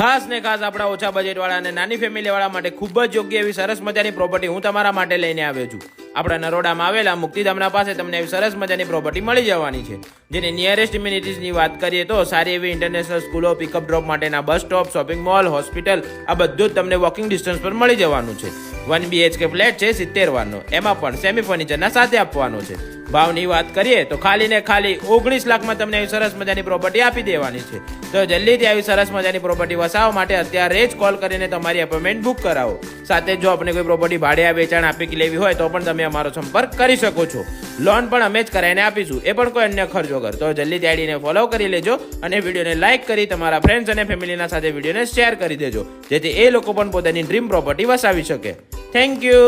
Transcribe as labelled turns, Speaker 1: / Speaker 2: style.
Speaker 1: ખાસ ને ખાસ આપણા ઓછા બજેટવાળા અને નાની ફેમિલીવાળા માટે ખૂબ જ યોગ્ય એવી સરસ મજાની પ્રોપર્ટી હું તમારા માટે લઈને આવ્યો છું. આપણા નરોડામાં આવેલા મુક્તિધામના પાસે તમને એવી સરસ મજાની પ્રોપર્ટી મળી જવાની છે, જેની નિયરેસ્ટ ઇમ્યુનિટીઝની વાત કરીએ તો સારી એવી ઇન્ટરનેશનલ સ્કૂલો, પિકઅપ ડ્રોપ માટેના bus stop, shopping mall, hospital આ બધું જ તમને વોકિંગ ડિસ્ટન્સ પર મળી જવાનું છે. 1 BHK ફ્લેટ છે 70 વારનો, એમાં પણ સેમી ફર્નિચરના સાથે આપવાનો છે. ભાવની વાત કરીએ તો ખાલી ને ખાલી 19 લાખમાં તમને એવી સરસ મજાની પ્રોપર્ટી આપી દેવાની છે. તો જલ્દીથી આવી સરસ મજાની પ્રોપર્ટી વસાવવા માટે અત્યારે જ કોલ કરીને તમારી એપોઇન્ટમેન્ટ બુક કરાવો. સાથે જો આપણે કોઈ પ્રોપર્ટી ભાડે આ વેચાણ આપી કે લેવી હોય તો પણ તમે અમારો સંપર્ક કરી શકો છો. લોન પણ અમે જ કરાવીને આપીશું, એ પણ કોઈ અન્ય ખર્ચ વગર. તો જલ્દીથી આઈડીને ફોલો કરી લેજો અને વિડીયોને લાઇક કરી તમારા ફ્રેન્ડ્સ અને ફેમિલીના સાથે વિડીયોને શેર કરી દેજો, જેથી એ લોકો પણ પોતાની ડ્રીમ પ્રોપર્ટી વસાવી શકે. Thank you.